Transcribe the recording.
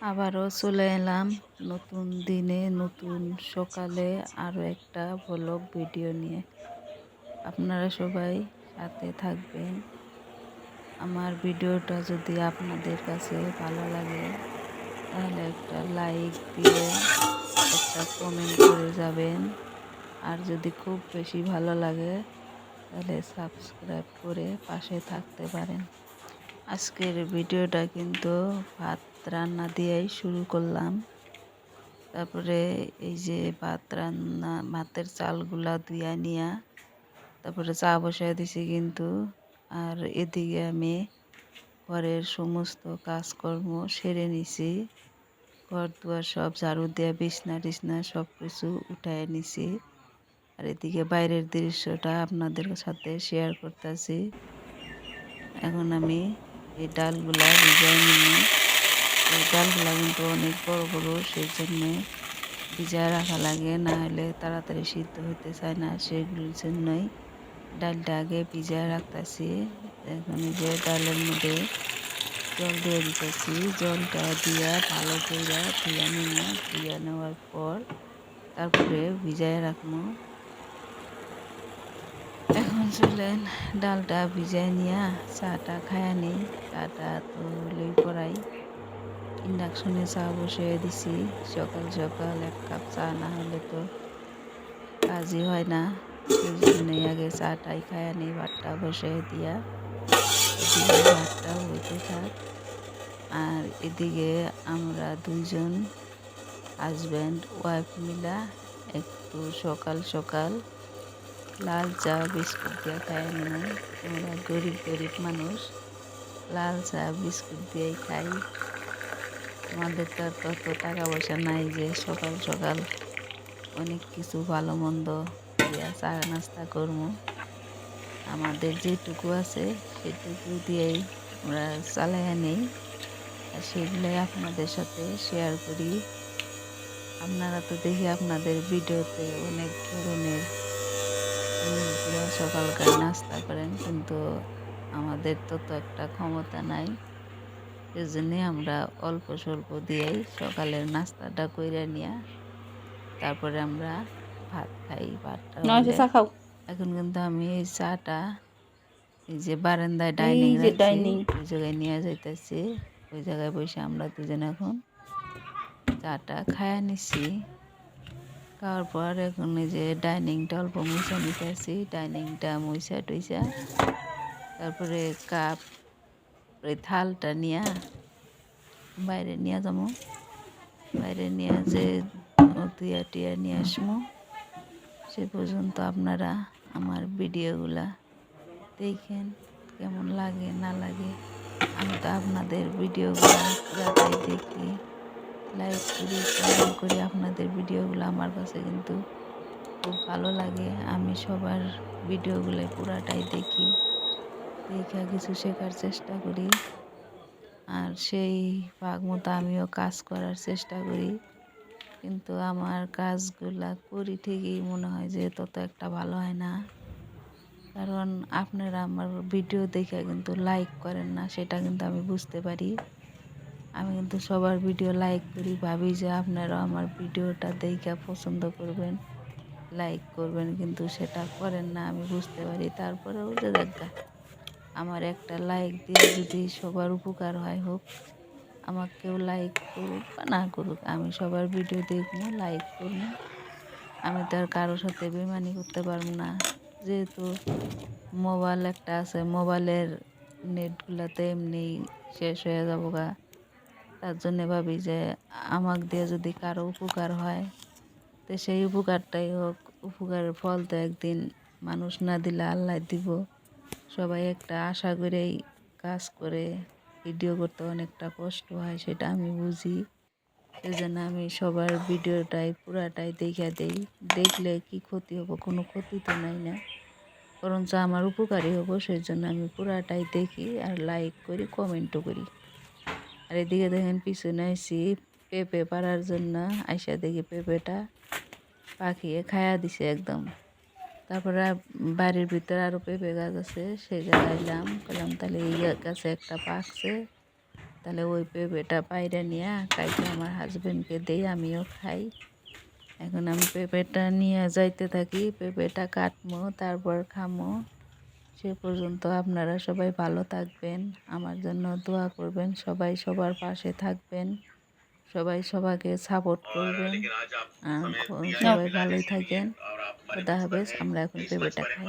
আবারও চলে এলাম নতুন দিনে নতুন সকালে আরও একটা ব্লগ ভিডিও নিয়ে। আপনারা সবাই সাথে থাকবেন। আমার ভিডিওটা যদি আপনাদের কাছে ভালো লাগে তাহলে একটা লাইক দিয়ে একটা কমেন্ট করে যাবেন। আর যদি খুব বেশি ভালো লাগে তাহলে সাবস্ক্রাইব করে পাশে থাকতে পারেন। আজকের ভিডিওটা কিন্তু ভাত রান্না দিয়েই শুরু করলাম। তারপরে এই যে ভাতের চালগুলা ধুইয়া নিয়া তারপরে চা বসায় দিছি কিন্তু। আর এদিকে আমি ঘরের সমস্ত কাজকর্ম সেরে নিছি। ঘর দুয়ার সব ঝাড়ু দিয়ে বিছনা টিছনা সব কিছু উঠায় নিছি। আর এদিকে বাইরের দৃশ্যটা আপনাদের সাথে শেয়ার করতেছি। এখন আমি এই ডালগুলা ভিজাই নিই। এই ডালগুলা কিন্তু অনেক বড় বড়, সেই জন্যে ভিজায় রাখা লাগে, না হলে তাড়াতাড়ি সিদ্ধ হতে চায় না। সেগুলির জন্যই ডালটা আগে ভিজায় রাখতেছি। এখন এই যে ডালের মধ্যে জল দিয়ে দিতেছি। জলটা দিয়া ভালো করে ধুইয়া নিব। ধুইয়া নেওয়ার পর তারপরে ভিজায় রাখবো। এখন চলেন ডালটা ভিজায় নিয়া চাটা খায়া নিই। চাটা তো হলেই পড়াই ইন্ডাকশনে চা বসিয়ে দিছি। সকাল সকাল এক কাপ চা না হলে তো কাজই হয় না। সেই জন্যই আগে চাটাই খায়া নিই। ভাতটা বসিয়ে দিয়া এদিকে ভাতটা হইতে থাক। আর এদিকে আমরা দুইজন হাজব্যান্ড ওয়াইফ মিলা একটু সকাল সকাল লাল চা বিস্কুট দিয়ে খাই নিব। আমরা গরিব গরিব মানুষ, লাল চা বিস্কুট দিয়েই খাই। আমাদের তো আর তত টাকা পয়সা নাই যে সকাল সকাল অনেক কিছু ভালো মন্দ দিয়া চা নাস্তা করবো। আমাদের যেটুকু আছে সেটুকু দিয়েই আমরা চালাইয়া নেই। আর সেগুলোই আপনাদের সাথে শেয়ার করি। আপনারা তো দেখি আপনাদের ভিডিওতে অনেক ধরনের সকালকার নাস্তা করেন, কিন্তু আমাদের তো একটা ক্ষমতা নাই। সেজন্য আমরা অল্প স্বল্প দিয়েই সকালের নাস্তাটা কইরা নিয়া তারপরে আমরা ভাত খাই। ভাতটা হলে চা খাও। এখন কিন্তু আমি এই চাটা এই যে বারান্দায় এই ডাইনিং যে রাখছি, ডাইনিং। ওই জায়গায় নিয়ে যাইতেছি। ওই জায়গায় বসে আমরা দুজন এখন চাটা খায়া নিছি। খাওয়ার পর এখন এই যে ডাইনিংটা অল্প মুছা নিতেছি। ডাইনিংটা মুছা টুইছা তারপরে কাপ ওই থালটা নিয়া বাইরে নিয়ে যাবো। বাইরে নিয়ে যে ধুয়া টুয়া নিয়ে আসবো। সে পর্যন্ত আপনারা আমার ভিডিওগুলা দেখেন কেমন লাগে না লাগে। আমি তো আপনাদের ভিডিওগুলা পুরাটাই দেখি, লাইক করি, কমেন্ট করি। আপনাদের ভিডিওগুলো আমার কাছে কিন্তু খুব ভালো লাগে। আমি সবার ভিডিওগুলো পুরাটাই দেখি, দেখা কিছু শেখার চেষ্টা করি। আর সেই ভাগ মতো আমিও কাজ করার চেষ্টা করি, কিন্তু আমার কাজগুলা করি ঠিকই মনে হয় যে তত একটা ভালো হয় না। কারণ আপনারা আমার ভিডিও দেখে কিন্তু লাইক করেন না, সেটা কিন্তু আমি বুঝতে পারি। আমি কিন্তু সবার ভিডিও লাইক করি, ভাবি যে আপনারাও আমার ভিডিওটা দেখে পছন্দ করবেন, লাইক করবেন, কিন্তু সেটা করেন না আমি বুঝতে পারি। তারপরেও যে দেখা আমার একটা লাইক দিয়ে যদি সবার উপকার হয় হোক। আমাকে কেউ লাইক করুক বা না করুক, আমি সবার ভিডিও দেখবো, লাইক করবো। আমি তো আর কারোর সাথে বেইমানি করতে পারবো না। যেহেতু মোবাইল একটা আছে, মোবাইলের নেটগুলাতে এমনি শেষ হয়ে যাবো গা। তার জন্যে ভাবি যে আমাকে দিয়ে যদি কারো উপকার হয় তো সেই উপকারটাই হোক। উপকারের ফল তো একদিন মানুষ না দিলে আল্লাহ দিব। সবাই একটা আশা করেই কাজ করে। ভিডিও করতে অনেকটা কষ্ট হয়, সেটা আমি বুঝি। সেজন্য আমি সবার ভিডিওটাই পুরাটাই দেখা দেই। দেখলে কি ক্ষতি হবো? কোনো ক্ষতি তো নাই না, বরঞ্চ আমার উপকারী হবো। সেই জন্য আমি পুরাটাই দেখি আর লাইক করি, কমেন্টও করি। আর এদিকে দেখেন পিছনে আইসি পেঁপে পাড়ার জন্য। আইসা দেখি পেঁপেটা পাখিয়ে খায়া দিছে একদম। তারপরে বাড়ির ভিতরে আরও পেঁপে গাছ আছে, সেই জায়গায় এলাম, বললাম তাহলে এই গাছে একটা পাকছে, তাহলে ওই পেঁপেটা বাইরে নিয়ে কাইটে আমার হাজবেন্ডকে দেই, আমিও খাই। এখন আমি পেঁপেটা নিয়ে যাইতে থাকি, পেঁপেটা কাটমো তারপর খামো। সে পর্যন্ত আপনারা সবাই ভালো থাকবেন, আমার জন্য দোয়া করবেন, সবাই সবার পাশে থাকবেন, সবাই সবাইকে সাপোর্ট করবেন। আর সবাই ভালোই থাকেন। খোদা হাফেজ। আমরা এখন পেঁপেটা খাই।